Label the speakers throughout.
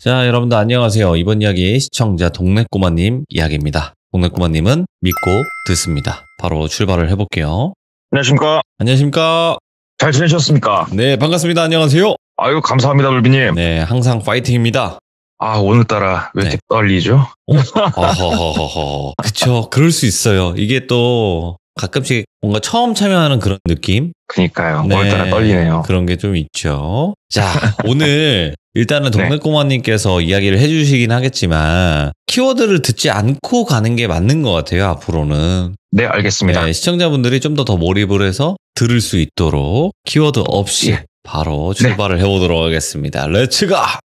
Speaker 1: 자, 여러분들 안녕하세요. 이번 이야기 시청자 동네꼬마님 이야기입니다. 동네꼬마님은 믿고 듣습니다. 바로 출발을 해볼게요.
Speaker 2: 안녕하십니까?
Speaker 1: 안녕하십니까?
Speaker 2: 잘 지내셨습니까?
Speaker 1: 네, 반갑습니다. 안녕하세요.
Speaker 2: 아유, 감사합니다, 돌비님.
Speaker 1: 네, 항상 파이팅입니다.
Speaker 2: 아, 오늘따라 왜 이렇게 떨리죠?
Speaker 1: 어허허허허. 그쵸, 그럴 수 있어요. 이게 또 가끔씩 뭔가 처음 참여하는 그런 느낌?
Speaker 2: 그니까요.
Speaker 1: 네,
Speaker 2: 오늘따라 떨리네요.
Speaker 1: 그런 게 좀 있죠. 자, 오늘 일단은
Speaker 2: 네.
Speaker 1: 동네꼬마님께서 이야기를 해주시긴 하겠지만 키워드를 듣지 않고 가는 게 맞는 것 같아요, 앞으로는.
Speaker 2: 네, 알겠습니다.
Speaker 1: 네, 시청자분들이 좀 더 몰입을 해서 들을 수 있도록 키워드 없이
Speaker 2: 예.
Speaker 1: 바로 출발을 해보도록 하겠습니다. 렛츠가!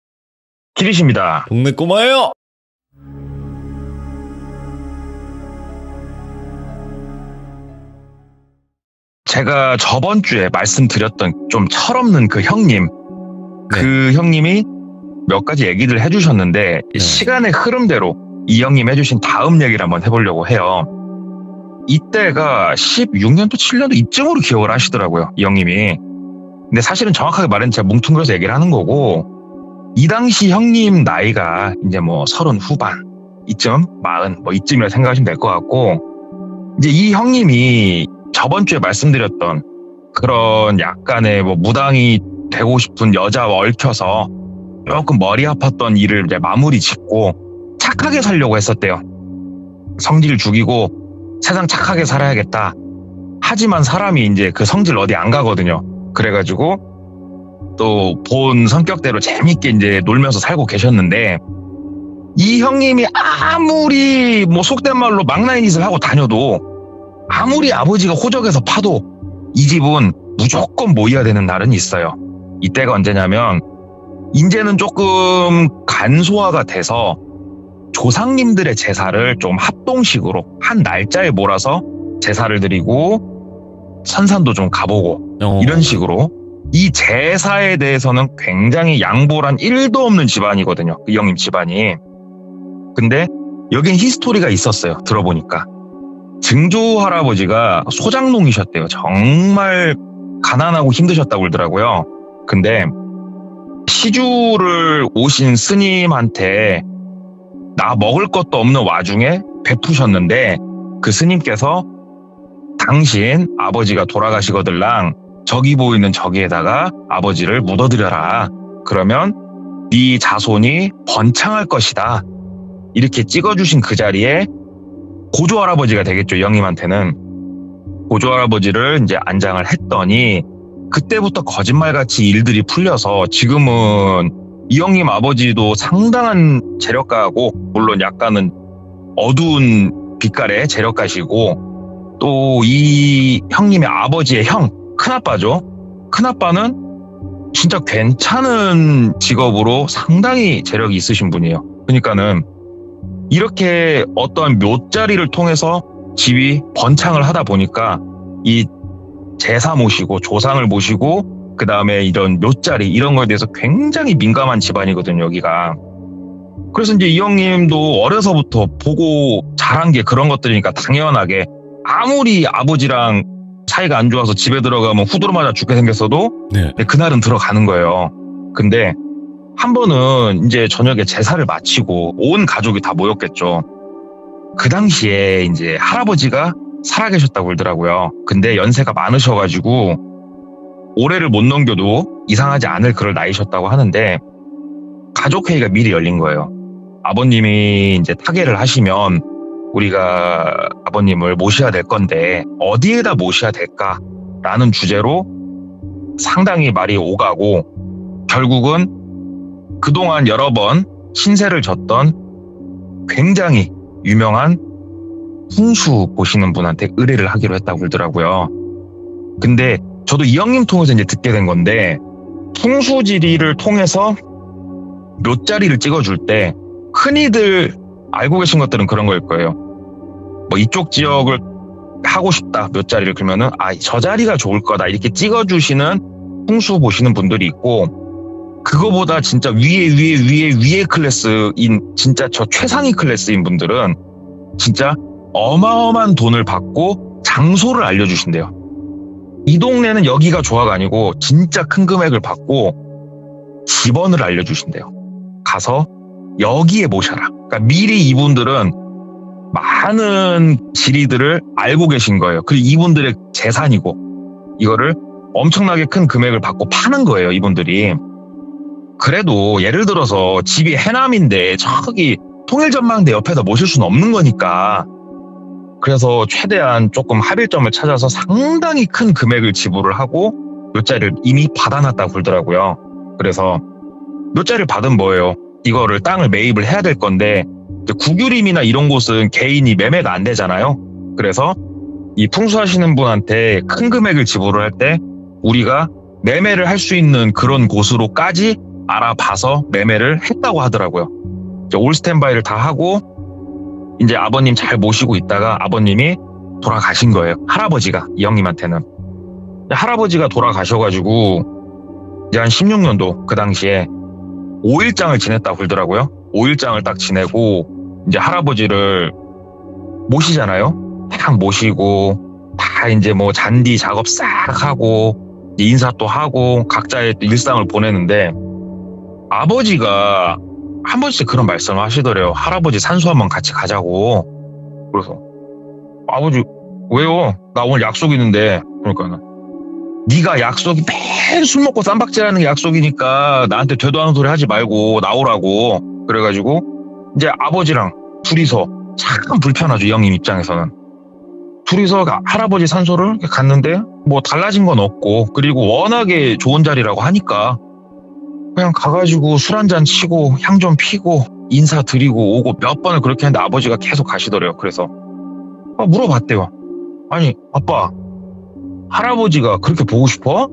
Speaker 2: 키리십니다.
Speaker 1: 동네꼬마예요!
Speaker 2: 제가 저번 주에 말씀드렸던 좀 철없는 그 형님,
Speaker 1: 네.
Speaker 2: 그 형님이 몇 가지 얘기를 해주셨는데
Speaker 1: 네.
Speaker 2: 시간의 흐름대로 이 형님 해주신 다음 얘기를 한번 해보려고 해요. 이때가 16년도, 7년도 이쯤으로 기억을 하시더라고요, 이 형님이. 근데 사실은 정확하게 말하면 제가 뭉뚱그려서 얘기를 하는 거고, 이 당시 형님 나이가 이제 뭐 30 후반, 이쯤, 40, 뭐 이쯤이라 생각하시면 될 것 같고, 이제 이 형님이 저번 주에 말씀드렸던 그런 약간의 뭐 무당이 되고 싶은 여자와 얽혀서 조금 머리 아팠던 일을 이제 마무리 짓고 착하게 살려고 했었대요. 성질 죽이고 세상 착하게 살아야겠다. 하지만 사람이 이제 그 성질 어디 안 가거든요. 그래가지고 또 본 성격대로 재밌게 이제 놀면서 살고 계셨는데, 이 형님이 아무리 뭐 속된 말로 망나니 짓을 하고 다녀도, 아무리 아버지가 호적에서 파도 이 집은 무조건 모여야 되는 날은 있어요. 이때가 언제냐면 이제는 조금 간소화가 돼서 조상님들의 제사를 좀 합동식으로 한 날짜에 몰아서 제사를 드리고 선산도 좀 가보고 이런 식으로, 이 제사에 대해서는 굉장히 양보란 1도 없는 집안이거든요, 이 형님 집안이. 근데 여긴 히스토리가 있었어요. 들어보니까 증조 할아버지가 소장농이셨대요. 정말 가난하고 힘드셨다고 그러더라고요. 근데 시주를 오신 스님한테 나 먹을 것도 없는 와중에 베푸셨는데, 그 스님께서 당신 아버지가 돌아가시거들랑 저기 보이는 저기에다가 아버지를 묻어드려라. 그러면 네 자손이 번창할 것이다. 이렇게 찍어주신 그 자리에 고조 할아버지가 되겠죠, 이 형님한테는. 고조 할아버지를 이제 안장을 했더니 그때부터 거짓말같이 일들이 풀려서 지금은 이 형님 아버지도 상당한 재력가고, 물론 약간은 어두운 빛깔의 재력가시고, 또 이 형님의 아버지의 형, 큰아빠죠. 큰아빠는 진짜 괜찮은 직업으로 상당히 재력이 있으신 분이에요. 그러니까는 이렇게 어떠한 묘자리를 통해서 집이 번창을 하다 보니까 이 제사 모시고 조상을 모시고 그 다음에 이런 묘자리 이런 거에 대해서 굉장히 민감한 집안이거든요, 여기가. 그래서 이제 이 형님도 어려서부터 보고 자란 게 그런 것들이니까 당연하게 아무리 아버지랑 사이가 안 좋아서 집에 들어가면 후드로 맞아 죽게 생겼어도
Speaker 1: 네.
Speaker 2: 그날은 들어가는 거예요. 근데 한 번은 이제 저녁에 제사를 마치고 온 가족이 다 모였겠죠. 그 당시에 이제 할아버지가 살아계셨다고 그러더라고요. 근데 연세가 많으셔가지고 올해를 못 넘겨도 이상하지 않을 그럴 나이셨다고 하는데, 가족회의가 미리 열린 거예요. 아버님이 이제 타계를 하시면 우리가 아버님을 모셔야 될 건데 어디에다 모셔야 될까라는 주제로 상당히 말이 오가고, 결국은 그동안 여러 번 신세를 졌던 굉장히 유명한 풍수 보시는 분한테 의뢰를 하기로 했다고 그러더라고요. 근데 저도 이 형님 통해서 이제 듣게 된 건데, 풍수지리를 통해서 묘자리를 찍어줄 때 흔히들 알고 계신 것들은 그런 거일 거예요. 뭐 이쪽 지역을 하고 싶다, 묘자리를. 그러면은 저 자리가 좋을 거다 이렇게 찍어주시는 풍수 보시는 분들이 있고, 그거보다 진짜 위에 클래스인, 진짜 저 최상위 클래스인 분들은 진짜 어마어마한 돈을 받고 장소를 알려주신대요. 이 동네는 여기가 좋아가 아니고 진짜 큰 금액을 받고 집원을 알려주신대요. 가서 여기에 모셔라. 그러니까 미리 이분들은 많은 지리들을 알고 계신 거예요. 그리고 이분들의 재산이고 이거를 엄청나게 큰 금액을 받고 파는 거예요, 이분들이. 그래도 예를 들어서 집이 해남인데 저기 통일전망대 옆에다 모실 수는 없는 거니까 그래서 최대한 조금 합의점을 찾아서 상당히 큰 금액을 지불을 하고 묘자리를 이미 받아놨다고 그러더라고요. 그래서 묘자리를 받은 뭐예요? 이거를 땅을 매입을 해야 될 건데 국유림이나 이런 곳은 개인이 매매가 안 되잖아요. 그래서 이 풍수하시는 분한테 큰 금액을 지불을 할 때 우리가 매매를 할 수 있는 그런 곳으로까지 알아봐서 매매를 했다고 하더라고요. 이제 올 스탠바이를 다 하고 이제 아버님 잘 모시고 있다가 아버님이 돌아가신 거예요. 할아버지가, 이 형님한테는. 할아버지가 돌아가셔가지고 이제 한 16년도 그 당시에 5일장을 지냈다고 그러더라고요. 5일장을 딱 지내고 이제 할아버지를 모시잖아요. 딱 모시고 다 이제 뭐 잔디 작업 싹 하고 인사 또 하고 각자의 일상을 보내는데 아버지가 한 번씩 그런 말씀을 하시더래요. 할아버지 산소 한번 같이 가자고. 그래서 아버지 왜요? 나 오늘 약속 있는데. 그러니까 네가 약속이 매일 술 먹고 쌈박질하는 게 약속이니까 나한테 되도 않은 소리 하지 말고 나오라고. 그래가지고 이제 아버지랑 둘이서 참 불편하죠, 이 형님 입장에서는. 둘이서 할아버지 산소를 갔는데 뭐 달라진 건 없고 그리고 워낙에 좋은 자리라고 하니까 그냥 가가지고 술 한잔 치고 향 좀 피고 인사드리고 오고 몇 번을 그렇게 했는데 아버지가 계속 가시더래요. 그래서 물어봤대요. 아니 아빠, 할아버지가 그렇게 보고 싶어?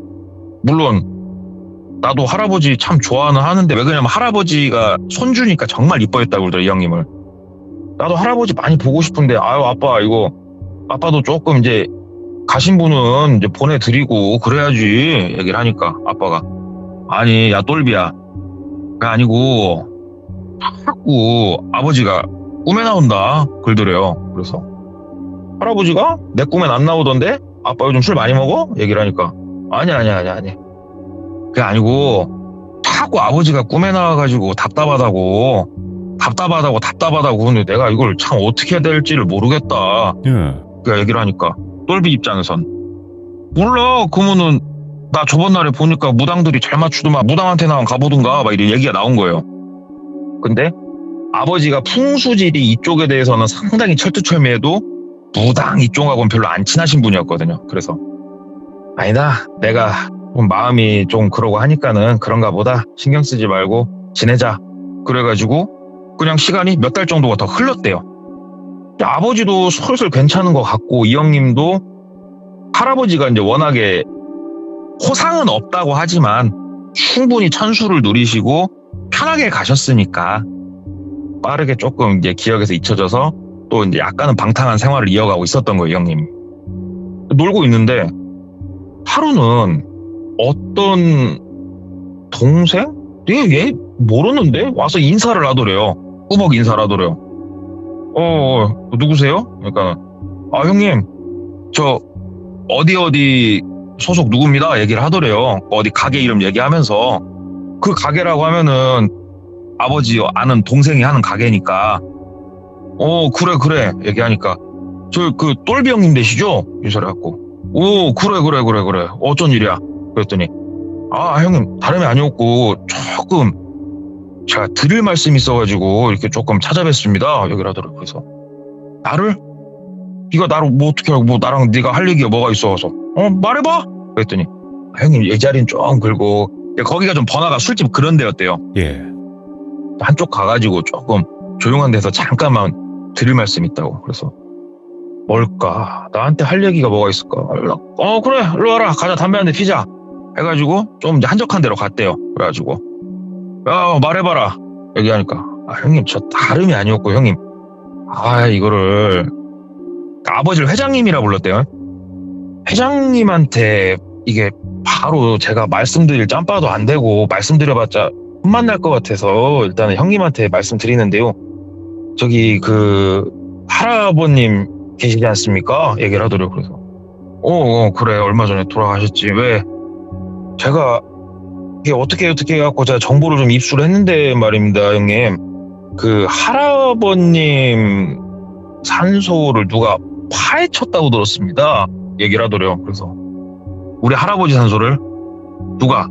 Speaker 2: 물론 나도 할아버지 참 좋아는 하는데 왜 그러냐면 할아버지가 손주니까 정말 이뻐했다고 그러더라고요, 이 형님을. 나도 할아버지 많이 보고 싶은데 아유 아빠 이거 아빠도 조금 이제 가신 분은 이제 보내드리고 그래야지 얘기를 하니까 아빠가 아니 야 똘비야 그게 아니고 자꾸 아버지가 꿈에 나온다 그러더래요. 그래서 할아버지가 내 꿈엔 안 나오던데 아빠 요즘 술 많이 먹어? 얘기를 하니까 아니 그게 아니고 자꾸 아버지가 꿈에 나와가지고 답답하다고 근데 내가 이걸 참 어떻게 해야 될지를 모르겠다. 그 얘기를 하니까 똘비 입장에선 몰라 그러면은 나 저번 날에 보니까 무당들이 잘 맞추더만 무당한테나 가보든가 막 이런 얘기가 나온 거예요. 근데 아버지가 풍수지리 이쪽에 대해서는 상당히 철두철미해도 무당 이쪽하고는 별로 안 친하신 분이었거든요. 그래서 아니다 내가 마음이 좀 그러고 하니까는 그런가 보다 신경 쓰지 말고 지내자. 그래가지고 그냥 시간이 몇 달 정도가 더 흘렀대요. 아버지도 슬슬 괜찮은 것 같고 이 형님도 할아버지가 이제 워낙에 호상은 없다고 하지만 충분히 천수를 누리시고 편하게 가셨으니까 빠르게 조금 이제 기억에서 잊혀져서 또 이제 약간은 방탕한 생활을 이어가고 있었던 거예요, 이 형님이. 놀고 있는데 하루는 어떤 동생? 얘 모르는데 와서 인사를 하더래요. 꾸벅 인사를 하더래요. 누구세요? 그러니까 형님 저 어디 소속 누구입니다 얘기를 하더래요. 어디 가게 이름 얘기하면서 그 가게라고 하면은 아버지 아는 동생이 하는 가게니까 그래 얘기하니까 저 그 똘비 형님 되시죠? 이 소리 갖고 그래 어쩐 일이야? 그랬더니 형님 다름이 아니었고 조금 제가 드릴 말씀이 있어가지고 이렇게 조금 찾아뵙습니다 얘기를 하더라고요. 그래서 네가 나를 뭐 어떻게 하고 뭐 나랑 네가 할 얘기가 뭐가 있어서 말해봐 그랬더니 형님 이 자리는 좀 긁고 거기가 좀 번화가 술집 그런 데였대요.
Speaker 1: 예.
Speaker 2: 한쪽 가가지고 조금 조용한 데서 잠깐만 드릴 말씀이 있다고. 그래서 뭘까 나한테 할 얘기가 뭐가 있을까. 그래 일로 와라 가자 담배 한 대 피자 해가지고 좀 이제 한적한 데로 갔대요. 그래가지고 말해봐라 얘기하니까 형님 저 다름이 아니었고 형님 이거를 아버지를 회장님이라 불렀대요. 회장님한테 이게 바로 제가 말씀드릴 짬바도 안 되고 말씀드려봤자 혼만 날 것 같아서 일단은 형님한테 말씀드리는데요. 저기 그 할아버님 계시지 않습니까? 얘기를 하더라고요. 그래서 그래 얼마 전에 돌아가셨지. 왜 제가 이게 어떻게 해갖고 제가 정보를 좀 입수를 했는데 말입니다, 형님. 그 할아버님 산소를 누가 파헤쳤다고 들었습니다. 얘기를 하더래요. 그래서 우리 할아버지 산소를 누가?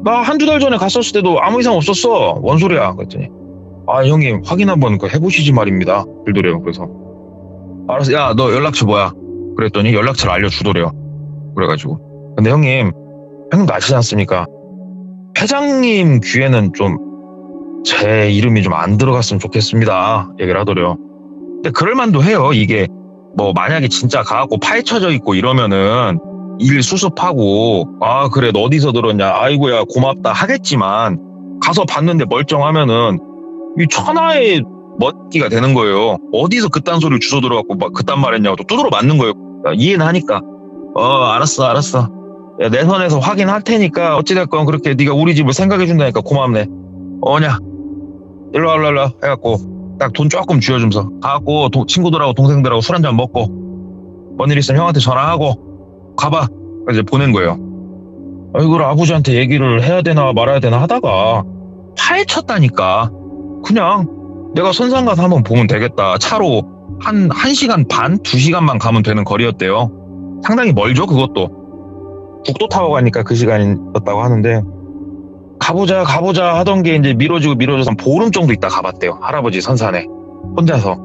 Speaker 2: 나 한두 달 전에 갔었을 때도 아무 이상 없었어. 뭔 소리야? 그랬더니 아 형님 확인 한번 해보시지 말입니다. 그러더래요. 그래서 알았어. 야 너 연락처 뭐야? 그랬더니 연락처를 알려주더래요. 그래가지고 근데 형님도 아시지 않습니까? 회장님 귀에는 좀 제 이름이 좀 안 들어갔으면 좋겠습니다. 얘기를 하더래요. 근데 그럴만도 해요. 이게 뭐 만약에 진짜 가갖고 파헤쳐져 있고 이러면은 일 수습하고 아 그래 너 어디서 들었냐 아이고야 고맙다 하겠지만 가서 봤는데 멀쩡하면은 이 천하의 멋기가 되는 거예요. 어디서 그딴 소리를 주워 들어갖고 막 그딴 말 했냐고 또 두드러 맞는 거예요. 이해는 하니까 알았어 야, 내 선에서 확인할 테니까 어찌됐건 그렇게 네가 우리 집을 생각해 준다니까 고맙네. 어냐 일로 와 해갖고 딱 돈 조금 쥐어주면서 가갖고 친구들하고 동생들하고 술 한잔 먹고 뭔 일 있으면 형한테 전화하고 가봐. 이제 보낸 거예요. 이걸 아버지한테 얘기를 해야 되나 말아야 되나 하다가 파헤쳤다니까 그냥 내가 선상 가서 한번 보면 되겠다. 차로 한 1시간 반, 2시간만 가면 되는 거리였대요. 상당히 멀죠 그것도. 국도 타고 가니까 그 시간이었다고 하는데 가보자 하던 게 이제 미뤄져서 보름 정도 있다 가봤대요. 할아버지 선산에 혼자서.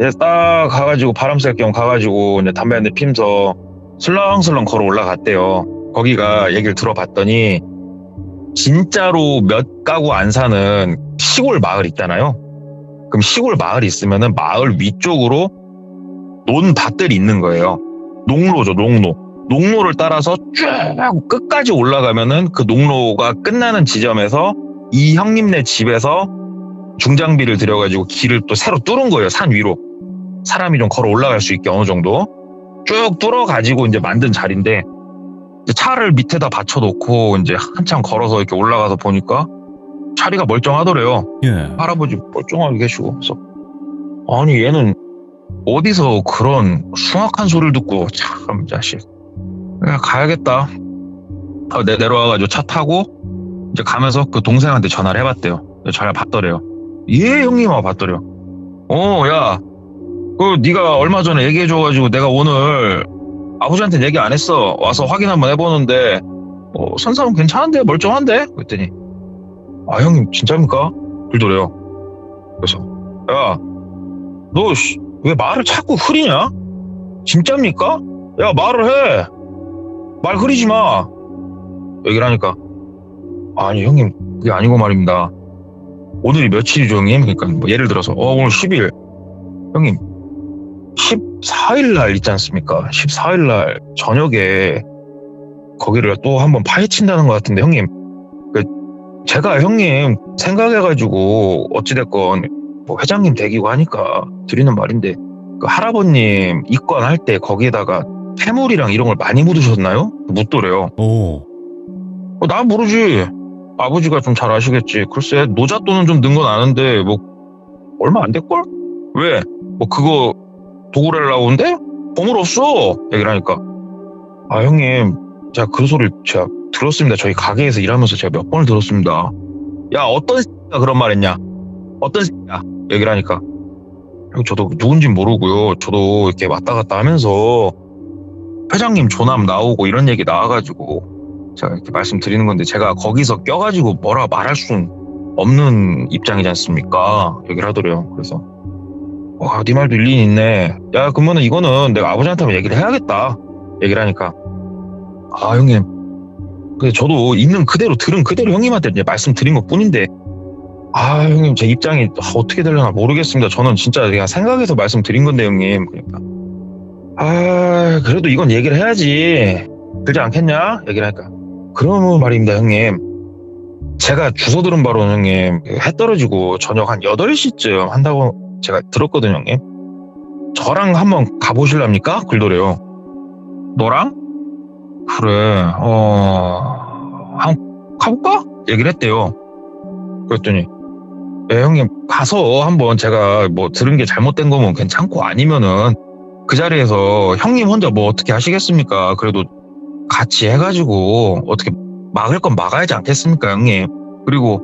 Speaker 2: 이제 딱 가가지고 바람 쐴 겸 가가지고 이제 담배 한 대 피면서 슬렁슬렁 걸어 올라갔대요. 거기가 얘기를 들어봤더니 진짜로 몇 가구 안 사는 시골 마을 있잖아요. 그럼 시골 마을이 있으면은 마을 위쪽으로 논밭들이 있는 거예요. 농로죠, 농로를 따라서 쭉 끝까지 올라가면은 그 농로가 끝나는 지점에서 이 형님네 집에서 중장비를 들여가지고 길을 또 새로 뚫은 거예요. 산 위로. 사람이 좀 걸어 올라갈 수 있게 어느 정도. 쭉 뚫어가지고 이제 만든 자리인데 이제 차를 밑에다 받쳐놓고 이제 한참 걸어서 이렇게 올라가서 보니까 자리가 멀쩡하더래요.
Speaker 1: 예.
Speaker 2: 할아버지 멀쩡하게 계시고. 그래서 아니 얘는 어디서 그런 숭악한 소리를 듣고 참 자식. 그냥 가야겠다. 내려와가지고 차 타고 이제 가면서 그 동생한테 전화를 해봤대요. 전화 받더래요. 예 형님 하고 받더래요. 야 네가 얼마 전에 얘기해줘가지고 내가 오늘 아버지한테 얘기 안 했어. 와서 확인 한번 해보는데 선상은 괜찮은데 멀쩡한데? 그랬더니 아 형님 진짜입니까? 그러더래요. 그래서 야 너 왜 말을 자꾸 흐리냐? 진짜입니까? 야 말을 해. 말 흐리지 마. 얘기를 하니까 아니 형님 그게 아니고 말입니다. 오늘이 며칠이죠 형님? 그러니까 뭐 예를 들어서 오늘 10일 형님 14일 날 있지 않습니까? 14일 날 저녁에 거기를 또 한번 파헤친다는 것 같은데 형님 제가 형님 생각해가지고 어찌됐건 뭐 회장님 댁이고 하니까 드리는 말인데 그 할아버님 입관할 때 거기에다가 폐물이랑 이런 걸 많이 묻으셨나요? 묻더래요. 나 모르지. 아버지가 좀 잘 아시겠지. 글쎄 노잣돈은 좀 는 건 아는데 뭐 얼마 안 될걸? 왜? 뭐 그거 도구를 나오는데? 보물 없어. 얘기를 하니까 아 형님 제가 그 소리를 제가 들었습니다. 저희 가게에서 일하면서 제가 몇 번을 들었습니다. 야 어떤 새끼가 그런 말 했냐? 어떤 새끼야? 얘기를 하니까 저도 누군진 모르고요. 저도 이렇게 왔다 갔다 하면서 회장님 조남 나오고 이런 얘기 나와가지고 제가 이렇게 말씀드리는 건데 제가 거기서 껴가지고 뭐라 말할 수는 없는 입장이지 않습니까? 얘기를 하더래요. 그래서 와, 네 말도 일리 있네. 야, 그러면은 이거는 내가 아버지한테 한번 얘기를 해야겠다. 얘기를 하니까 아 형님 근데 저도 있는 그대로 들은 그대로 형님한테 이제 말씀드린 것 뿐인데 아 형님 제 입장이 어떻게 되려나 모르겠습니다. 저는 진짜 그냥 생각해서 말씀드린 건데 형님. 그러니까 아 그래도 이건 얘기를 해야지 그러지 않겠냐? 얘기를 하니까 그러면 말입니다 형님 제가 주소 들은 바로는 형님 해 떨어지고 저녁 한 8시쯤 한다고 제가 들었거든요 형님. 저랑 한번 가보실랍니까? 그러더래요. 너랑? 그래 한번 가볼까? 얘기를 했대요. 그랬더니 형님 가서 한번 제가 뭐 들은 게 잘못된 거면 괜찮고 아니면은 그 자리에서 형님 혼자 뭐 어떻게 하시겠습니까? 그래도 같이 해가지고 어떻게 막을 건 막아야지 않겠습니까, 형님? 그리고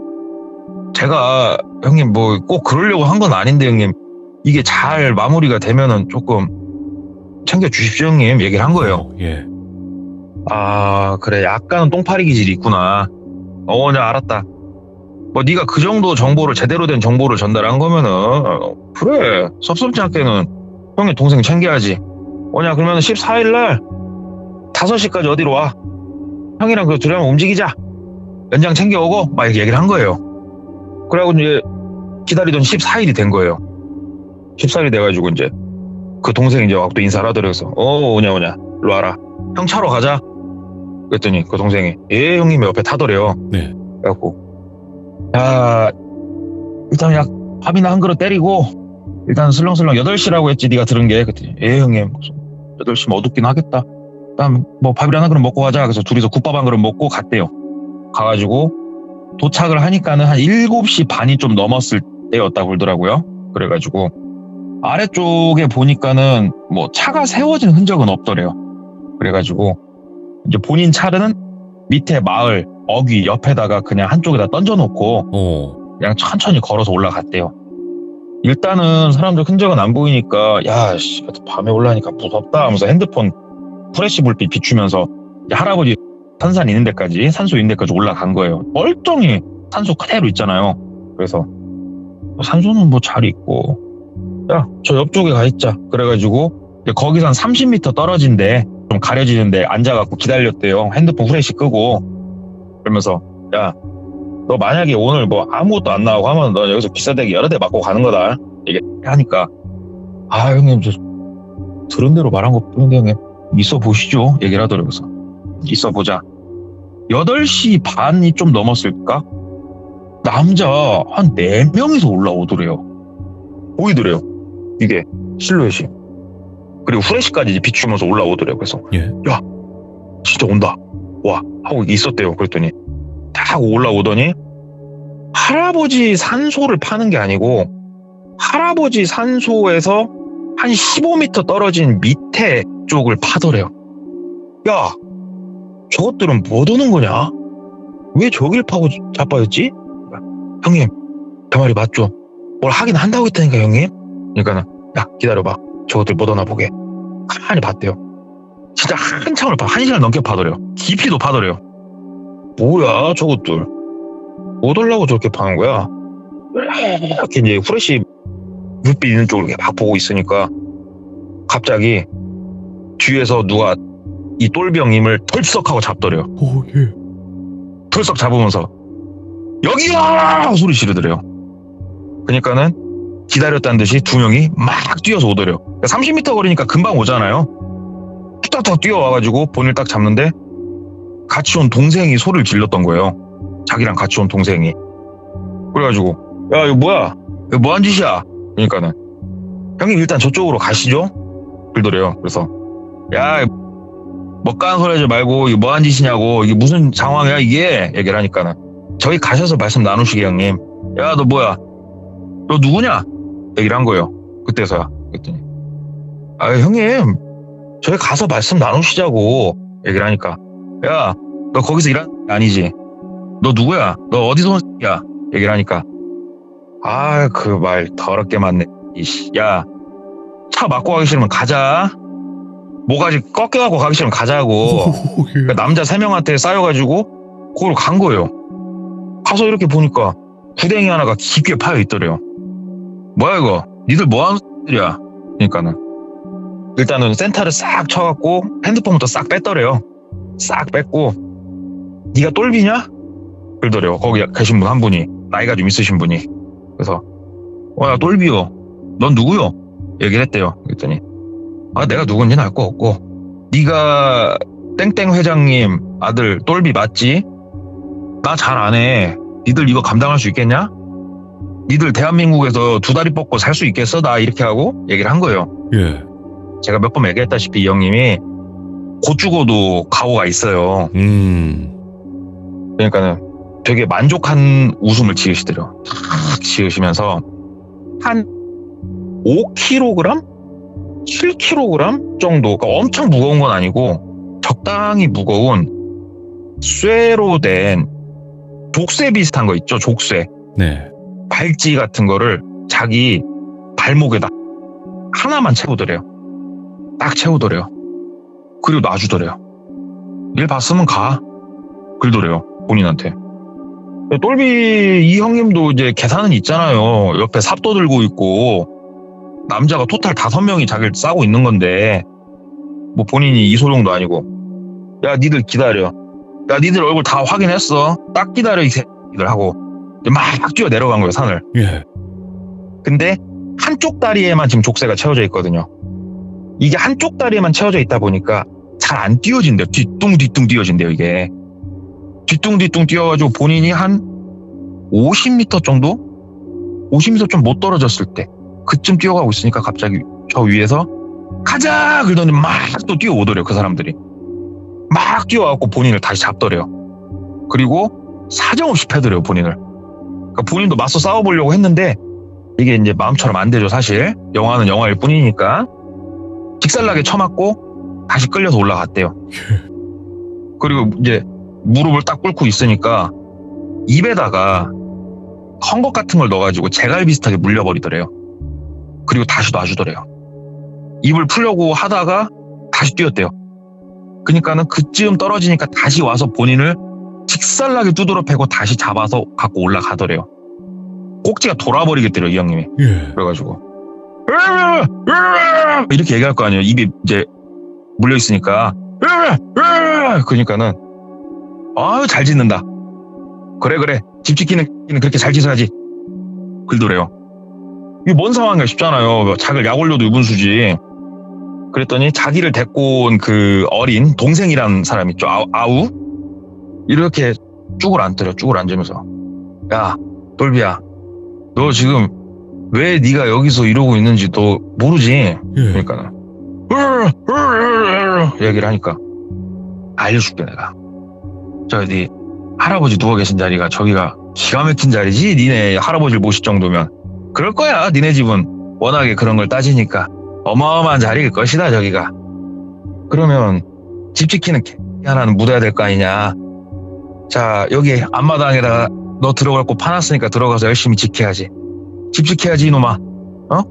Speaker 2: 제가 형님 뭐 꼭 그러려고 한 건 아닌데 형님 이게 잘 마무리가 되면은 조금 챙겨주십시오 형님 얘기를 한 거예요.
Speaker 1: 예.
Speaker 2: 아 그래 약간은 똥파리 기질이 있구나. 나 알았다. 뭐 네가 그 정도 정보를 제대로 된 정보를 전달한 거면은 그래 섭섭지 않게는 형의 동생 챙겨야지. 그러면 14일날 5시까지 어디로 와. 형이랑 그 둘이 한번 움직이자. 연장 챙겨오고 막 이렇게 얘기를 한 거예요. 그래가지고 이제 기다리던 14일이 된 거예요. 14일이 돼가지고 이제 그 동생이 이제 또 인사를 하더래서 오냐 일로 와라. 형 차로 가자. 그랬더니 그 동생이 예 형님 옆에 타더래요.
Speaker 1: 네.
Speaker 2: 그래갖고 야 일단 약 밥이나 한 그릇 때리고 일단 슬렁슬렁 8시라고 했지 네가 들은 게. 그랬더니 예 형님 8시면 어둡긴 하겠다. 일단 뭐 밥이나 한 그릇 먹고 가자. 그래서 둘이서 국밥 한 그릇 먹고 갔대요. 가가지고 도착을 하니까는 한 7시 반이 좀 넘었을 때였다고 그러더라고요. 그래가지고 아래쪽에 보니까는 뭐 차가 세워진 흔적은 없더래요. 그래가지고 이제 본인 차는 밑에 마을 어귀 옆에다가 그냥 한쪽에다 던져놓고 그냥 천천히 걸어서 올라갔대요. 일단은 사람들 흔적은 안 보이니까 야 씨 밤에 올라가니까 무섭다 하면서 핸드폰 프레시 불빛 비추면서 할아버지 산산 있는 데까지 산소 있는 데까지 올라간 거예요. 멀쩡히 산소 그대로 있잖아요. 그래서 산소는 뭐 잘 있고 야 저 옆쪽에 가 있자. 그래가지고 거기서 한 30m 떨어진데 좀 가려지는데 앉아갖고 기다렸대요. 핸드폰 프레시 끄고. 그러면서 야 너 만약에 오늘 뭐 아무것도 안 나오고 하면 너 여기서 기사대기 여러 대 맞고 가는 거다. 얘기하니까 아 형님 저 들은 대로 말한 것 뿐인데 형님 있어 보시죠. 얘기를 하더라고요. 그래서 있어 보자. 8시 반이 좀 넘었을까? 남자 한 4명이서 올라오더래요. 보이더래요. 이게 실루엣이. 그리고 후레쉬까지 비추면서 올라오더래요. 그래서
Speaker 1: 예.
Speaker 2: 야 진짜 온다. 와 하고 있었대요. 그랬더니 딱 올라오더니 할아버지 산소를 파는 게 아니고 할아버지 산소에서 한 15m 떨어진 밑에 쪽을 파더래요. 야 저것들은 뭐 도는 거냐? 왜 저길 파고 자빠졌지? 형님 그 말이 맞죠? 뭘 하긴 한다고 했다니까 형님. 그러니까는 야 기다려봐. 저것들 못 오나 보게. 가만히 봤대요. 진짜 한참을 1시간 넘게 파더래요. 깊이도 파더래요. 뭐야 저것들 못 오려고 저렇게 파는 거야. 이렇게 이제 후레쉬 불빛 있는 쪽으로 이렇게 막 보고 있으니까 갑자기 뒤에서 누가 이 똘병님을 털썩하고 잡더래요.
Speaker 1: 오, 예.
Speaker 2: 털썩 잡으면서 여기야 소리 지르더래요. 그러니까는 기다렸다는 듯이 2명이 막 뛰어서 오더래요. 30m 거리니까 금방 오잖아요. 뚝딱뚝 뛰어와가지고 본인을 딱 잡는데 같이 온 동생이 소리를 질렀던 거예요. 자기랑 같이 온 동생이. 그래가지고 야 이거 뭐야? 이거 뭐한 짓이야? 그러니까는 형님 일단 저쪽으로 가시죠. 그러더래요. 그래서 야 먹가는 소리 하지 말고 이게 뭐한 짓이냐고 이게 무슨 상황이야 이게 얘기를 하니까는 저희 가셔서 말씀 나누시게 형님. 야 너 뭐야? 너 누구냐? 얘기를 한 거예요. 그때서야. 그랬더니 아 형님 저희 가서 말씀 나누시자고 얘기를 하니까 야 너 거기서 일하는 게 아니지? 너 누구야? 너 어디서 온 새끼야? 얘기를 하니까 아 그 말 더럽게 맞네. 이씨 야 차 막고 가기 싫으면 가자. 뭐가지 꺾여갖고 가기 싫으면 가자고. 그러니까 남자 3명한테 쌓여가지고 그걸 간 거예요. 가서 이렇게 보니까 구덩이 하나가 깊게 파여 있더래요. 뭐야 이거? 니들 뭐하는 새끼들이야? 그러니까는 일단은 센터를 싹 쳐갖고 핸드폰부터 싹 뺐더래요. 싹 뺐고 니가 똘비냐? 그러더래요. 거기 계신 분 한 분이 나이가 좀 있으신 분이. 그래서 야 똘비요. 넌 누구요? 얘기를 했대요. 그랬더니 아 내가 누군지는 알 거 없고 네가 땡땡 회장님 아들 똘비 맞지? 나 잘 안 해. 니들 이거 감당할 수 있겠냐? 니들 대한민국에서 2다리 뻗고 살 수 있겠어? 나 이렇게 하고 얘기를 한 거예요.
Speaker 1: 예.
Speaker 2: 제가 몇 번 얘기했다시피 이 형님이 곧 죽어도 각오가 있어요. 그러니까는 되게 만족한 웃음을 지으시더래요. 탁 지으시면서 한 5kg? 7kg 정도, 그러니까 엄청 무거운 건 아니고 적당히 무거운 쇠로 된 족쇄 비슷한 거 있죠? 족쇄.
Speaker 1: 네.
Speaker 2: 발찌 같은 거를 자기 발목에다 하나만 채우더래요. 딱 채우더래요. 그리고 놔주더래요. 일 봤으면 가. 그러더래요. 본인한테. 똘비 이 형님도 이제 계산은 있잖아요. 옆에 삽도 들고 있고 남자가 토탈 5명이 자기를 싸고 있는 건데 뭐 본인이 이소룡도 아니고 야 니들 기다려. 야 니들 얼굴 다 확인했어. 딱 기다려 이 새끼들 하고 막 뛰어 내려간 거예요 산을.
Speaker 1: 예.
Speaker 2: 근데 한쪽 다리에만 지금 족쇄가 채워져 있거든요. 이게 한쪽 다리에만 채워져 있다 보니까 잘 안 뛰어진대요. 뒤뚱뒤뚱 뛰어진대요 이게. 뒤뚱뒤뚱 뛰어가지고 본인이 한 50m 정도? 50m 좀 못 떨어졌을 때 그쯤 뛰어가고 있으니까 갑자기 저 위에서 가자! 그러더니 막 또 뛰어오더래요 그 사람들이. 막 뛰어와갖고 본인을 다시 잡더래요. 그리고 사정없이 패더래요 본인을. 그러니까 본인도 맞서 싸워보려고 했는데 이게 이제 마음처럼 안 되죠 사실. 영화는 영화일 뿐이니까. 직살나게 쳐맞고 다시 끌려서 올라갔대요. 그리고 이제 무릎을 딱 꿇고 있으니까 입에다가 헝겊 같은 걸 넣어가지고 재갈 비슷하게 물려버리더래요. 그리고 다시 놔주더래요. 입을 풀려고 하다가 다시 뛰었대요. 그러니까는 그쯤 떨어지니까 다시 와서 본인을 직살나게 두드러 패고 다시 잡아서 갖고 올라가더래요. 꼭지가 돌아버리겠더래요 이 형님이.
Speaker 1: 예.
Speaker 2: 그래가지고 이렇게 얘기할 거 아니에요. 입이 이제 물려 있으니까. 그러니까는 아유 잘 짓는다. 그래 집 지키는 그렇게 잘 짓어야지. 그러더래요. 이게 뭔 상황이야 싶잖아요. 자기를 약 올려도 유분수지. 그랬더니 자기를 데리고 온 그 어린 동생이란 사람 있죠. 아우 이렇게 쭉을 앉더래요. 쭉을 앉으면서 야 똘비야 너 지금 왜 네가 여기서 이러고 있는지 너 모르지?
Speaker 1: 예.
Speaker 2: 그러니까는 얘기를 하니까 알려줄게 내가. 저기 할아버지 누워 계신 자리가 저기가 기가 막힌 자리지. 니네 할아버지를 모실 정도면 그럴 거야. 니네 집은 워낙에 그런 걸 따지니까 어마어마한 자리일 것이다 저기가. 그러면 집 지키는 개 하나는 묻어야 될 거 아니냐. 자 여기 앞마당에다가 너 들어갈 곳 파놨으니까 들어가서 열심히 지켜야지. 집 지켜야지 이놈아. 어?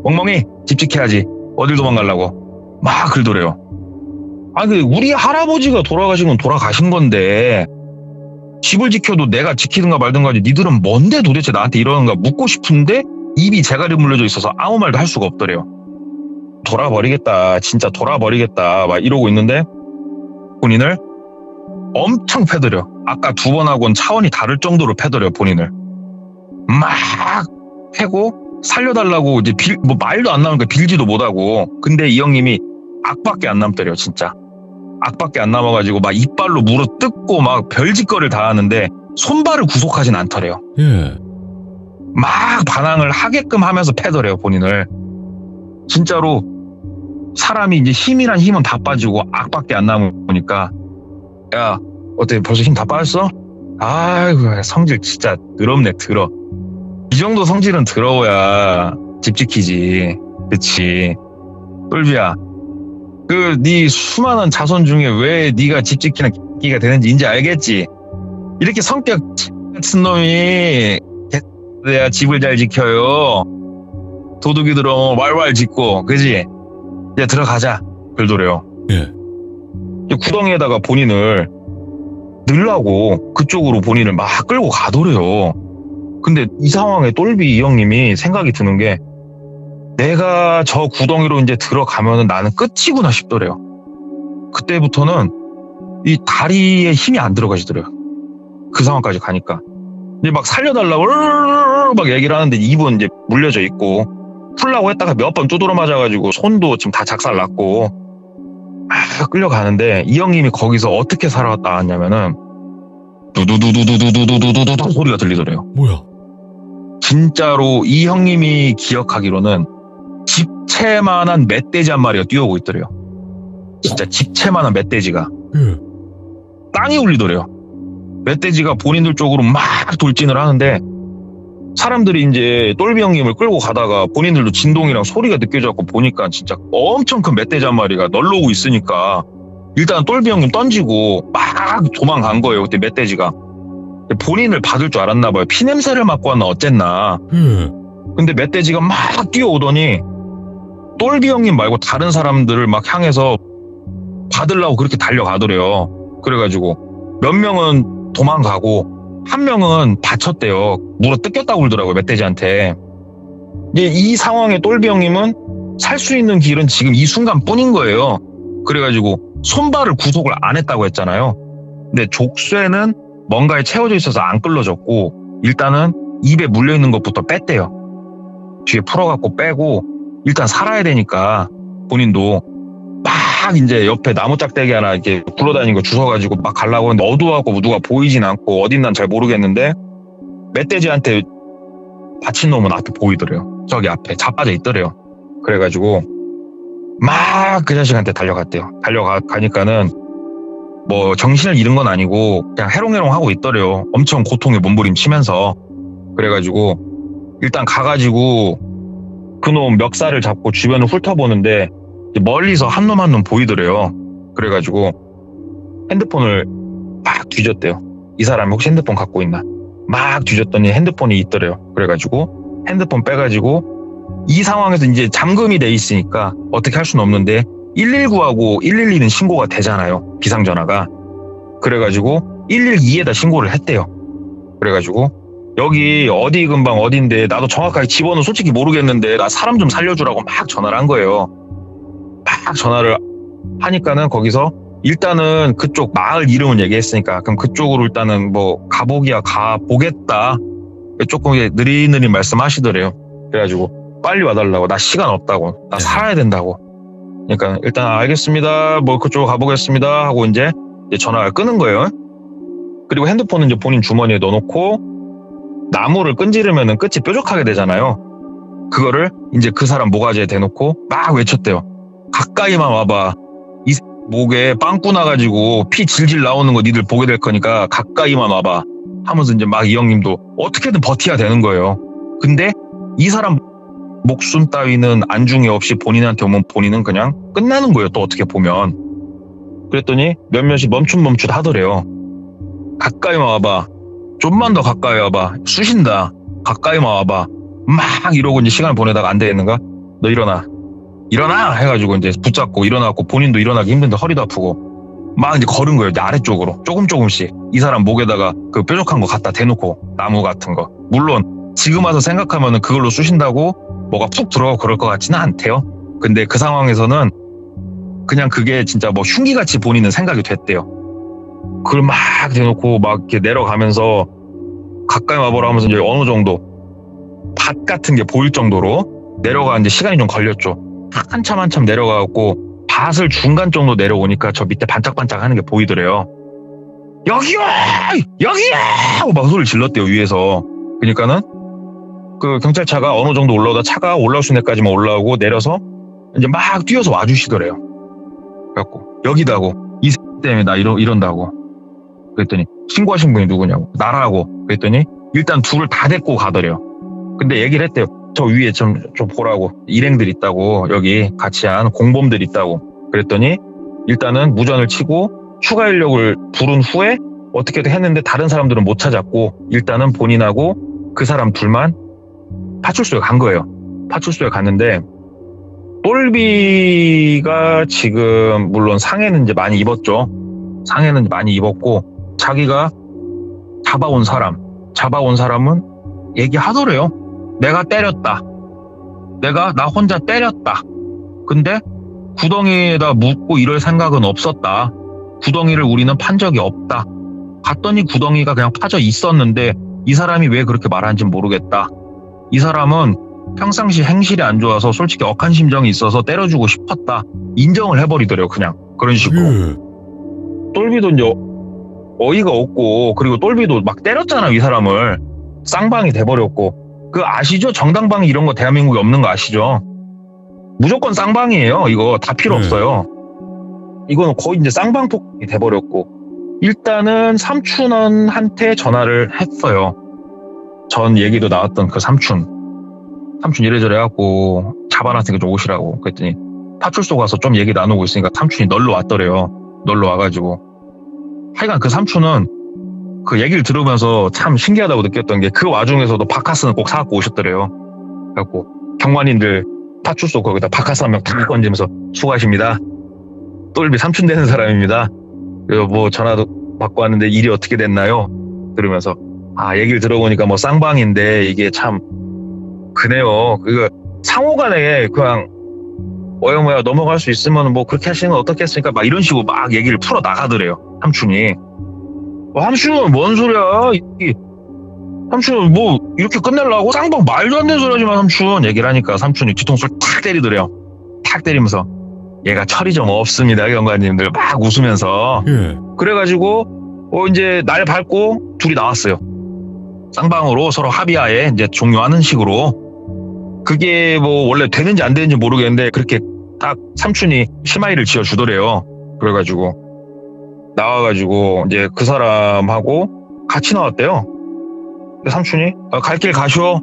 Speaker 2: 멍멍이 집 지켜야지. 어딜 도망가려고. 막 그러더래요. 아니 우리 할아버지가 돌아가신 건 돌아가신 건데 집을 지켜도 내가 지키든가 말든가 하지. 니들은 뭔데 도대체 나한테 이러는가 묻고 싶은데 입이 재갈이 물려져 있어서 아무 말도 할 수가 없더래요. 돌아버리겠다. 진짜 돌아버리겠다. 막 이러고 있는데 본인을 엄청 패더려. 아까 2번 하고는 차원이 다를 정도로 패더려 본인을. 막 패고 살려달라고 이제 뭐 말도 안 나오니까 빌지도 못하고. 근데 이 형님이 악밖에 안 남더래요 진짜. 악밖에 안 남아가지고 막 이빨로 물어 뜯고 막 별짓거리를 다 하는데 손발을 구속하진 않더래요.
Speaker 1: 예.
Speaker 2: 막 반항을 하게끔 하면서 패더래요 본인을. 진짜로 사람이 이제 힘이란 힘은 다 빠지고 악밖에 안 남으니까 야 어때 벌써 힘 다 빠졌어? 아이고 성질 진짜 더럽네. 더러. 이 정도 성질은 더러워야 집 지키지. 그치. 똘비야 그 네 수많은 자손 중에 왜 네가 집 지키는 끼가 되는지 이제 알겠지. 이렇게 성격 같은 놈이 돼야 집을 잘 지켜요. 도둑이 들어오면 왈왈 짖고 그지. 이제 들어가자. 그러더래요.
Speaker 1: 예.
Speaker 2: 구덩이에다가 본인을 넣으려고 그쪽으로 본인을 막 끌고 가더래요. 근데 이 상황에 똘비 이 형님이 생각이 드는 게 내가 저 구덩이로 이제 들어가면은 나는 끝이구나 싶더래요. 그때부터는 이 다리에 힘이 안 들어가시더래요. 그 상황까지 가니까. 이제 막 살려달라고 막 얘기를 하는데 입은 이제 물려져 있고 풀라고 했다가 몇 번 두드러 맞아가지고 손도 지금 다 작살났고 끌려가는데 이 형님이 거기서 어떻게 살아왔다 왔냐면은 두두두두두두두두두두 소리가 들리더래요.
Speaker 1: 뭐야?
Speaker 2: 진짜로 이 형님이 기억하기로는 집채만한 멧돼지 한 마리가 뛰어오고 있더래요. 진짜 집채만한 멧돼지가.
Speaker 1: 예.
Speaker 2: 땅이 울리더래요. 멧돼지가 본인들 쪽으로 막 돌진을 하는데 사람들이 이제 똘비 형님을 끌고 가다가 본인들도 진동이랑 소리가 느껴져갖고 보니까 진짜 엄청 큰 멧돼지 한 마리가 널러오고 있으니까 일단 똘비 형님 던지고 막 도망간 거예요. 그때 멧돼지가. 본인을 받을 줄 알았나 봐요. 피냄새를 맡고 왔나 어쨌나. 근데 멧돼지가 막 뛰어오더니 똘비 형님 말고 다른 사람들을 막 향해서 받으려고 그렇게 달려가더래요. 그래가지고 몇 명은 도망가고 한 명은 다쳤대요. 물어 뜯겼다고 그러더라고요. 멧돼지한테. 이 상황에 똘비 형님은 살 수 있는 길은 지금 이 순간뿐인 거예요. 그래가지고 손발을 구속을 안 했다고 했잖아요. 근데 족쇄는 뭔가에 채워져 있어서 안 끌러졌고 일단은 입에 물려있는 것부터 뺐대요. 뒤에 풀어갖고 빼고 일단 살아야 되니까 본인도 막 이제 옆에 나무 짝대기 하나 이렇게 굴러다니는 거 주워가지고 막 가려고 하는데 어두워갖고 누가 보이진 않고 어딘 난 잘 모르겠는데 멧돼지한테 다친 놈은 앞에 보이더래요. 저기 앞에 자빠져 있더래요. 그래가지고 막 그 자식한테 달려갔대요. 달려가니까는 뭐 정신을 잃은 건 아니고 그냥 해롱해롱 하고 있더래요. 엄청 고통에 몸부림치면서. 그래가지고 일단 가가지고 그놈 멱살을 잡고 주변을 훑어보는데 멀리서 한 놈 한 놈 보이더래요. 그래가지고 핸드폰을 막 뒤졌대요. 이 사람이 혹시 핸드폰 갖고 있나. 막 뒤졌더니 핸드폰이 있더래요. 그래가지고 핸드폰 빼가지고 이 상황에서 이제 잠금이 돼 있으니까 어떻게 할 수는 없는데 119하고 112는 신고가 되잖아요. 비상전화가. 그래가지고 112에다 신고를 했대요. 그래가지고 여기 어디 근방 어딘데 나도 정확하게 집어는 솔직히 모르겠는데 나 사람 좀 살려주라고 막 전화를 한 거예요. 막 전화를 하니까는 거기서 일단은 그쪽 마을 이름을 얘기했으니까 그럼 그쪽으로 일단은 뭐 가보기야 가보겠다. 조금 느릿느릿 말씀하시더래요. 그래가지고 빨리 와달라고. 나 시간 없다고. 나 살아야 된다고. 그러니까 일단 알겠습니다. 뭐 그쪽으로 가보겠습니다 하고 이제 전화를 끊은 거예요. 그리고 핸드폰은 이제 본인 주머니에 넣어놓고 나무를 끈지르면은 끝이 뾰족하게 되잖아요. 그거를 이제 그 사람 모가지에 대놓고 막 외쳤대요. 가까이만 와봐. 이 목에 빵꾸 나가지고 피 질질 나오는 거 니들 보게 될 거니까 가까이만 와봐. 하면서 이제 막 이 형님도 어떻게든 버텨야 되는 거예요. 근데 이 사람 목숨 따위는 안중에 없이 본인한테 오면 본인은 그냥 끝나는 거예요. 또 어떻게 보면. 그랬더니 몇몇이 멈춤 하더래요. 가까이만 와봐. 좀만 더 가까이 와봐. 쑤신다. 가까이만 와봐. 막 이러고 이제 시간을 보내다가 안 되겠는가? 너 일어나. 일어나! 해가지고 이제 붙잡고 일어나고 본인도 일어나기 힘든데 허리도 아프고 막 이제 걸은 거예요. 이제 아래쪽으로. 조금씩. 이 사람 목에다가 그 뾰족한 거 갖다 대놓고 나무 같은 거. 물론 지금 와서 생각하면은 그걸로 쑤신다고 뭐가 푹 들어가고 그럴 것 같지는 않대요. 근데 그 상황에서는 그냥 그게 진짜 뭐 흉기같이 본인은 생각이 됐대요. 그걸 막 대놓고 막 이렇게 내려가면서 가까이 와보라 하면서 이제 어느 정도 밭 같은 게 보일 정도로 내려가는데 시간이 좀 걸렸죠. 한참 내려가고 밭을 중간 정도 내려오니까 저 밑에 반짝반짝 하는 게 보이더래요. 여기요! 여기요! 하고 막 소리를 질렀대요, 위에서. 그러니까는 그 경찰차가 어느 정도 올라오다 차가 올라올 수 있는 데까지만 올라오고 내려서 이제 막 뛰어서 와주시더래요. 그래갖고 여기다고 이 때문에 나 이런다고. 그랬더니 신고하신 분이 누구냐고. 나라고. 그랬더니 일단 둘을 다 데리고 가더래요. 근데 얘기를 했대요. 저 위에 좀 보라고. 일행들 있다고. 여기 같이 한 공범들 있다고. 그랬더니 일단은 무전을 치고 추가 인력을 부른 후에 어떻게든 했는데 다른 사람들은 못 찾았고 일단은 본인하고 그 사람 둘만 파출소에 간 거예요. 파출소에 갔는데 똘비가 지금 물론 상해는 이제 많이 입었죠. 상해는 많이 입었고 자기가 잡아온 사람은 얘기하더래요. 내가 때렸다. 나 혼자 때렸다. 근데 구덩이에다 묻고 이럴 생각은 없었다. 구덩이를 우리는 판 적이 없다. 갔더니 구덩이가 그냥 파져 있었는데 이 사람이 왜 그렇게 말하는지 모르겠다. 이 사람은 평상시 행실이 안 좋아서 솔직히 억한 심정이 있어서 때려주고 싶었다. 인정을 해버리더래요. 그냥 그런 식으로. 똘비도 이제 어이가 없고 그리고 똘비도 막 때렸잖아요. 이 사람을. 쌍방이 돼버렸고. 그 아시죠? 정당방위 이런 거 대한민국에 없는 거 아시죠? 무조건 쌍방이에요. 이거 다 필요 없어요. 이거는 거의 이제 쌍방폭이 돼버렸고. 일단은 삼촌한테 전화를 했어요. 전 얘기도 나왔던 그 삼촌 이래저래 해갖고 잡아놨으니까 좀 오시라고. 그랬더니 파출소 가서 좀 얘기 나누고 있으니까 삼촌이 널러 왔더래요. 놀러 와가지고. 하여간 그 삼촌은 그 얘기를 들으면서 참 신기하다고 느꼈던 게 그 와중에서도 바카스는 꼭 사갖고 오셨더래요. 그래갖고 경관님들 파출소 거기다 바카스 한 명 탁 던지면서 수고하십니다. 똘비 삼촌 되는 사람입니다. 그래서 뭐 전화도 받고 왔는데 일이 어떻게 됐나요? 들으면서 얘기를 들어보니까 뭐 쌍방인데 이게 참 그네요. 그거 상호간에 그냥 뭐야 넘어갈 수 있으면 뭐 그렇게 하시는 건 어떻겠습니까? 막 이런 식으로 막 얘기를 풀어 나가더래요. 삼촌이. 삼촌은 뭔 소리야? 삼촌은 뭐 이렇게 끝내려고 쌍방 말도 안 되는 소리 하지만 삼촌 얘기를 하니까 삼촌이 뒤통수를 탁 때리더래요. 탁 때리면서 얘가 철이 좀 없습니다. 경관님들 막 웃으면서. 그래가지고 이제 날 밟고 둘이 나왔어요. 쌍방으로 서로 합의하에 이제 종료하는 식으로. 그게 뭐 원래 되는지 안 되는지 모르겠는데 그렇게 딱 삼촌이 심하이를 지어주더래요. 그래가지고 나와가지고 이제 그 사람하고 같이 나왔대요. 근데 삼촌이 갈 길 가쇼.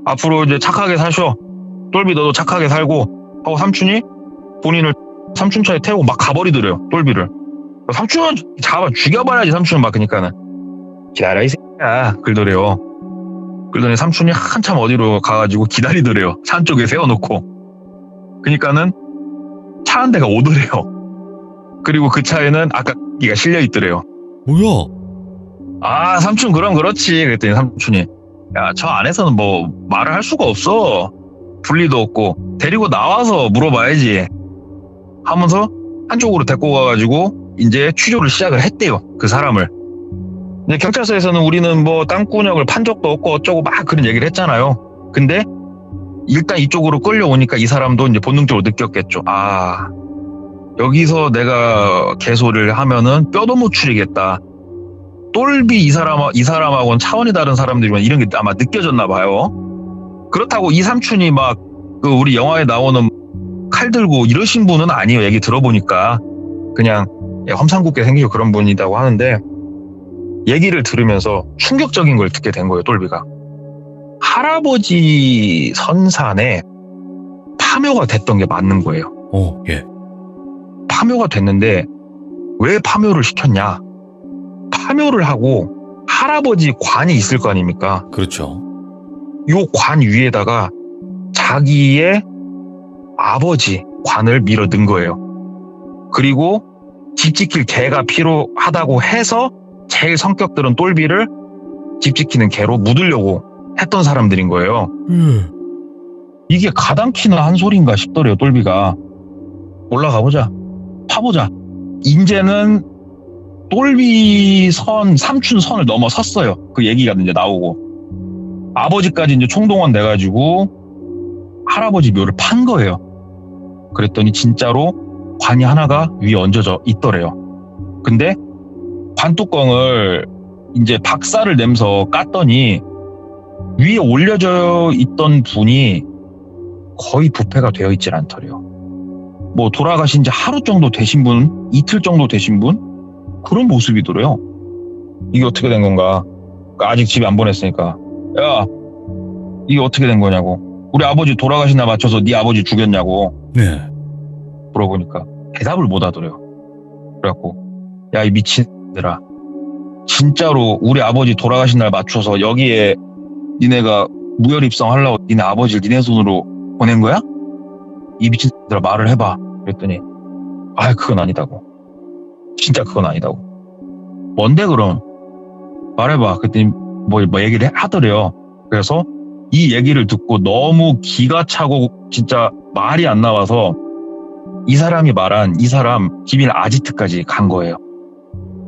Speaker 2: 앞으로 이제 착하게 사쇼. 똘비 너도 착하게 살고 하고 삼촌이 본인을 삼촌 차에 태우고 막 가버리더래요. 똘비를. 삼촌 잡아 죽여봐야지 삼촌은 막 그러니까는 기다려 이 새끼야 그러더래요. 그러더니 삼촌이 한참 어디로 가가지고 기다리더래요. 차 한쪽에 세워놓고. 그러니까는 차 한 대가 오더래요. 그리고 그 차에는 아까 기가 실려있더래요.
Speaker 1: 뭐야?
Speaker 2: 삼촌 그럼 그렇지. 그랬더니 삼촌이 저 안에서는 뭐 말을 할 수가 없어. 분리도 없고 데리고 나와서 물어봐야지 하면서 한쪽으로 데리고 가가지고 이제 취조를 시작을 했대요. 그 사람을. 근데 경찰서에서는 우리는 뭐 땅구녕을 판 적도 없고 어쩌고 막 그런 얘기를 했잖아요. 근데 일단 이쪽으로 끌려오니까 이 사람도 이제 본능적으로 느꼈겠죠. 여기서 내가 개소리를 하면은 뼈도 못 추리겠다. 똘비 이 사람하고는 차원이 다른 사람들이면 이런 게 아마 느껴졌나 봐요. 그렇다고 이 삼촌이 막 그 우리 영화에 나오는 칼 들고 이러신 분은 아니에요. 얘기 들어보니까 그냥 험상궂게 생기고 그런 분이라고 하는데 얘기를 들으면서 충격적인 걸 듣게 된 거예요. 똘비가. 할아버지 선산에 파묘가 됐던 게 맞는 거예요.
Speaker 1: 예.
Speaker 2: 파묘가 됐는데 왜 파묘를 시켰냐? 파묘를 하고 할아버지 관이 있을 거 아닙니까?
Speaker 1: 그렇죠.
Speaker 2: 요 관 위에다가 자기의 아버지 관을 밀어 넣은 거예요. 그리고 집 지킬 개가 필요하다고 해서 제일 성격들은 똘비를 집 지키는 개로 묻으려고 했던 사람들인 거예요. 이게 가당키나 한 소린가 싶더래요. 똘비가. 올라가보자. 파보자. 이제는 똘비 삼촌 선을 넘어섰어요. 그 얘기가 이제 나오고. 아버지까지 이제 총동원 돼가지고 할아버지 묘를 판 거예요. 그랬더니 진짜로 관이 하나가 위에 얹어져 있더래요. 근데 관뚜껑을 이제 박살을 내면서 깠더니 위에 올려져 있던 분이 거의 부패가 되어 있질 않더래요. 뭐 돌아가신 지 하루 정도 되신 분, 이틀 정도 되신 분? 그런 모습이더래요. 이게 어떻게 된 건가? 아직 집에 안 보냈으니까. 야, 이게 어떻게 된 거냐고. 우리 아버지 돌아가신 날 맞춰서 네 아버지 죽였냐고.
Speaker 1: 네.
Speaker 2: 물어보니까 대답을 못 하더래요. 그래갖고 야, 이 미친들아. 진짜로 우리 아버지 돌아가신 날 맞춰서 여기에 니네가 무혈 입성하려고 니네 아버지를 니네 손으로 보낸 거야? 이 미친들아 말을 해봐. 그랬더니 그건 아니다고. 진짜 그건 아니다고. 뭔데 그럼? 말해봐. 그랬더니 뭐 얘기를 하더래요. 그래서 이 얘기를 듣고 너무 기가 차고 진짜 말이 안 나와서 이 사람이 말한 이 사람 기밀 아지트까지 간 거예요.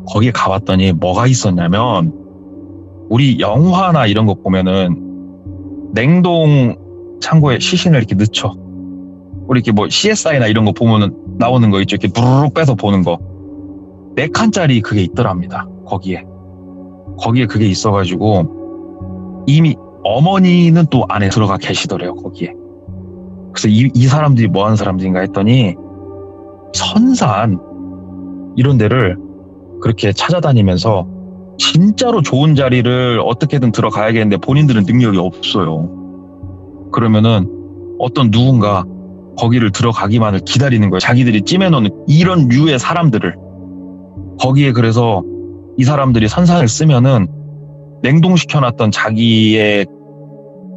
Speaker 2: 거기에 가봤더니 뭐가 있었냐면 우리 영화나 이런 거 보면은 냉동 창고에 시신을 이렇게 넣죠. 우리 이렇게 뭐 CSI나 이런 거 보면은 나오는 거 있죠. 이렇게 부르륵 빼서 보는 거. 4칸짜리 그게 있더랍니다. 거기에 그게 있어가지고 이미 어머니는 또 안에 들어가 계시더래요. 거기에. 그래서 이 사람들이 뭐 하는 사람들인가 했더니 선산 이런 데를 그렇게 찾아다니면서 진짜로 좋은 자리를 어떻게든 들어가야겠는데 본인들은 능력이 없어요. 그러면은 어떤 누군가 거기를 들어가기만을 기다리는 거예요. 자기들이 찜해놓는 이런 류의 사람들을. 거기에 그래서 이 사람들이 선산을 쓰면은 냉동시켜놨던 자기의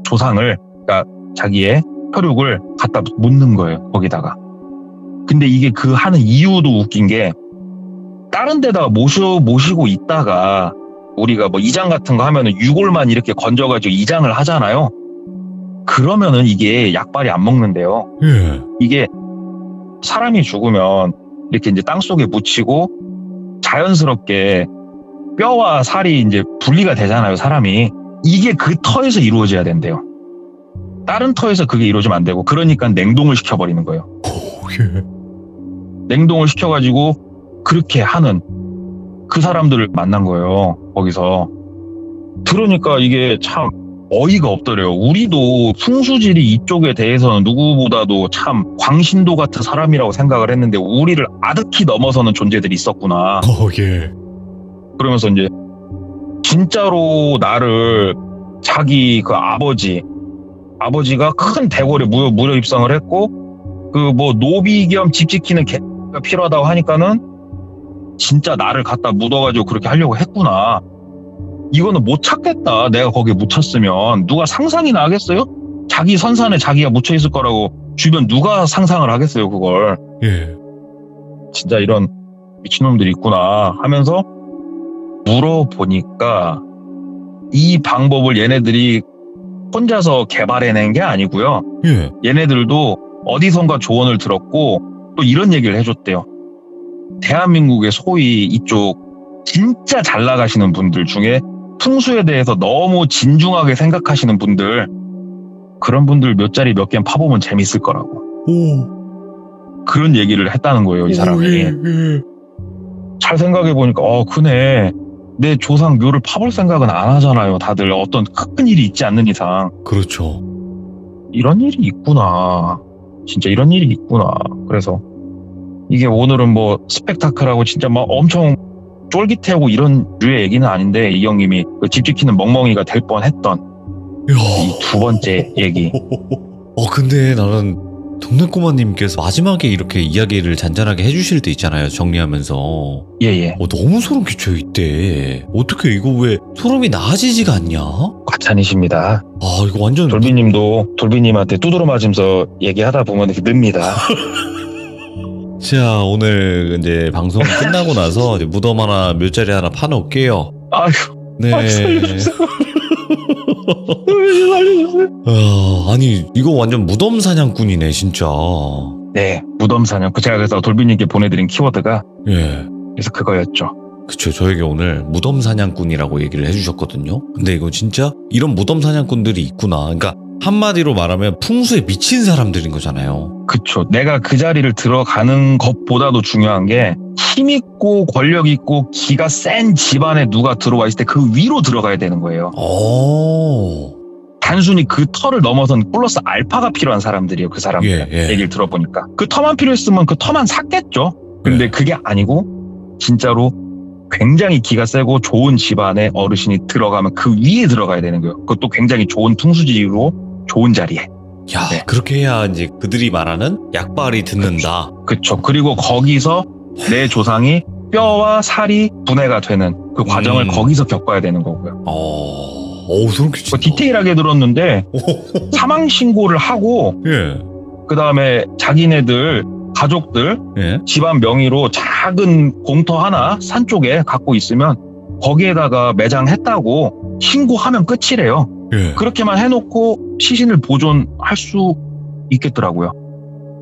Speaker 2: 조상을, 그러니까 자기의 혈육을 갖다 묻는 거예요. 거기다가. 근데 이게 그 하는 이유도 웃긴 게, 다른 데다가 모시고 있다가 우리가 뭐 이장 같은 거 하면은 유골만 이렇게 건져가지고 이장을 하잖아요. 그러면은 이게 약발이 안 먹는데요.
Speaker 1: 예.
Speaker 2: 이게 사람이 죽으면 이렇게 이제 땅 속에 묻히고 자연스럽게 뼈와 살이 이제 분리가 되잖아요, 사람이. 이게 그 터에서 이루어져야 된대요. 다른 터에서 그게 이루어지면 안 되고, 그러니까 냉동을 시켜버리는 거예요.
Speaker 1: 오, 예.
Speaker 2: 냉동을 시켜가지고 그렇게 하는 그 사람들을 만난 거예요, 거기서. 들으니까 이게 참 어이가 없더래요. 우리도 풍수지리 이쪽에 대해서는 누구보다도 참 광신도 같은 사람이라고 생각을 했는데, 우리를 아득히 넘어서는 존재들이 있었구나.
Speaker 1: 예.
Speaker 2: 그러면서 이제 진짜로 나를 자기 그 아버지가 큰 대궐에 무료 입성을 했고, 그 뭐 노비 겸 집 지키는 개가 필요하다고 하니까는 진짜 나를 갖다 묻어가지고 그렇게 하려고 했구나. 이거는 못 찾겠다. 내가 거기에 묻혔으면. 누가 상상이나 하겠어요? 자기 선산에 자기가 묻혀 있을 거라고 주변 누가 상상을 하겠어요, 그걸.
Speaker 1: 예.
Speaker 2: 진짜 이런 미친놈들이 있구나 하면서 물어보니까, 이 방법을 얘네들이 혼자서 개발해낸 게 아니고요.
Speaker 1: 예.
Speaker 2: 얘네들도 어디선가 조언을 들었고 또 이런 얘기를 해줬대요. 대한민국의 소위 이쪽 진짜 잘 나가시는 분들 중에 풍수에 대해서 너무 진중하게 생각하시는 분들, 그런 분들 몇 자리 몇 개 파보면 재밌을 거라고.
Speaker 1: 오.
Speaker 2: 그런 얘기를 했다는 거예요, 이 사람이.
Speaker 1: 예.
Speaker 2: 잘 생각해보니까 그네. 내 조상 묘를 파볼 생각은 안 하잖아요, 다들. 어떤 큰 일이 있지 않는 이상.
Speaker 1: 그렇죠.
Speaker 2: 이런 일이 있구나. 진짜 이런 일이 있구나. 그래서 이게 오늘은 뭐 스펙타클하고 진짜 막 엄청 쫄깃해하고 이런 류의 얘기는 아닌데, 이 형님이 그 집 지키는 멍멍이가 될 뻔했던 이 두 번째 얘기.
Speaker 1: 근데 나는 동네 꼬마님께서 마지막에 이렇게 이야기를 잔잔하게 해주실 때 있잖아요, 정리하면서.
Speaker 2: 예예.
Speaker 1: 너무 소름 끼쳐요, 이때. 어떻게 이거 왜 소름이 나아지지가 않냐?
Speaker 2: 과찬이십니다.
Speaker 1: 이거 완전.
Speaker 2: 돌비님도 돌비님한테 두드러 맞으면서 얘기하다 보면 이렇게 늡니다.
Speaker 1: 자, 오늘 이제 방송 끝나고 나서 이제 무덤 하나, 묘자리 하나 파놓을게요.
Speaker 2: 아휴.
Speaker 1: 네.
Speaker 2: 살려주세요. 살려주세요.
Speaker 1: 아니, 이거 완전 무덤 사냥꾼이네, 진짜.
Speaker 2: 네, 무덤 사냥. 제가 그래서 돌비님께 보내드린 키워드가,
Speaker 1: 예.
Speaker 2: 그래서 그거였죠.
Speaker 1: 그쵸, 저에게 오늘 무덤 사냥꾼이라고 얘기를 해주셨거든요. 근데 이거 진짜 이런 무덤 사냥꾼들이 있구나. 그러니까 한마디로 말하면 풍수에 미친 사람들인 거잖아요.
Speaker 2: 그쵸. 내가 그 자리를 들어가는 것보다도 중요한 게, 힘있고 권력있고 기가 센 집안에 누가 들어와 있을 때 그 위로 들어가야 되는 거예요. 단순히 그 터를 넘어선 플러스 알파가 필요한 사람들이에요. 그 사람들.
Speaker 1: 예.
Speaker 2: 얘기를 들어보니까. 그 터만 필요했으면 그 터만 샀겠죠. 근데 그게 아니고 진짜로 굉장히 기가 세고 좋은 집안에 어르신이 들어가면 그 위에 들어가야 되는 거예요. 그것도 굉장히 좋은 풍수지리로 좋은 자리에.
Speaker 1: 야,
Speaker 2: 네.
Speaker 1: 그렇게 해야 이제 그들이 말하는 약발이 듣는다.
Speaker 2: 그쵸. 그리고 거기서 내 조상이 뼈와 살이 분해가 되는 그 과정을 거기서 겪어야 되는 거고요.
Speaker 1: 소름 끼친다.
Speaker 2: 디테일하게 들었는데 사망 신고를 하고,
Speaker 1: 예.
Speaker 2: 그 다음에 자기네들 가족들
Speaker 1: 예.
Speaker 2: 집안 명의로 작은 공터 하나 산 쪽에 갖고 있으면 거기에다가 매장했다고 신고하면 끝이래요.
Speaker 1: 예.
Speaker 2: 그렇게만 해놓고 시신을 보존할 수 있겠더라고요.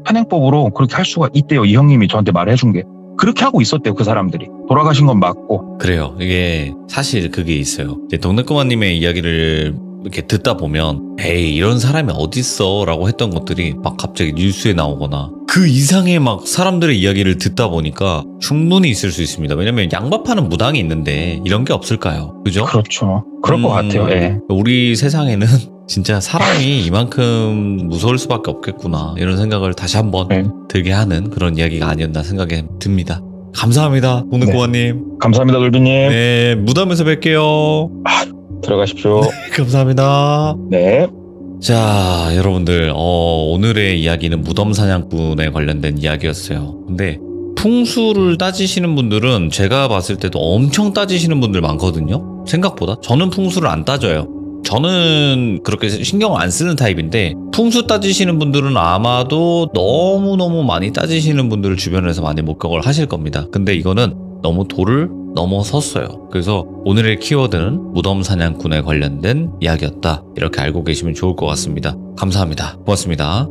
Speaker 2: 현행법으로 그렇게 할 수가 있대요. 이 형님이 저한테 말해준 게. 그렇게 하고 있었대요, 그 사람들이. 돌아가신 건 맞고.
Speaker 1: 그래요. 이게 사실 그게 있어요. 이제 동네꼬마님의 이야기를 이렇게 듣다 보면 에이 이런 사람이 어딨어 라고 했던 것들이 막 갑자기 뉴스에 나오거나 그 이상의 막 사람들의 이야기를 듣다 보니까 충분히 있을 수 있습니다. 왜냐면 양밥하는 무당이 있는데 이런 게 없을까요? 그죠?
Speaker 2: 그렇죠. 그럴 것 같아요. 예.
Speaker 1: 우리 세상에는 진짜 사람이 이만큼 무서울 수밖에 없겠구나 이런 생각을 다시 한번 들게 하는 그런 이야기가 아니었나 생각이 듭니다. 감사합니다, 동네꼬마님.
Speaker 2: 감사합니다, 돌비님.
Speaker 1: 네, 무덤에서 뵐게요.
Speaker 2: 들어가십시오.
Speaker 1: 감사합니다.
Speaker 2: 네.
Speaker 1: 자, 여러분들, 오늘의 이야기는 무덤 사냥꾼에 관련된 이야기였어요. 근데 풍수를 따지시는 분들은 제가 봤을 때도 엄청 따지시는 분들 많거든요. 생각보다. 저는 풍수를 안 따져요. 저는 그렇게 신경 안 쓰는 타입인데 풍수 따지시는 분들은 아마도 너무너무 많이 따지시는 분들을 주변에서 많이 목격을 하실 겁니다. 근데 이거는 너무 도를 넘어섰어요. 그래서 오늘의 키워드는 무덤 사냥꾼에 관련된 이야기였다. 이렇게 알고 계시면 좋을 것 같습니다. 감사합니다. 고맙습니다.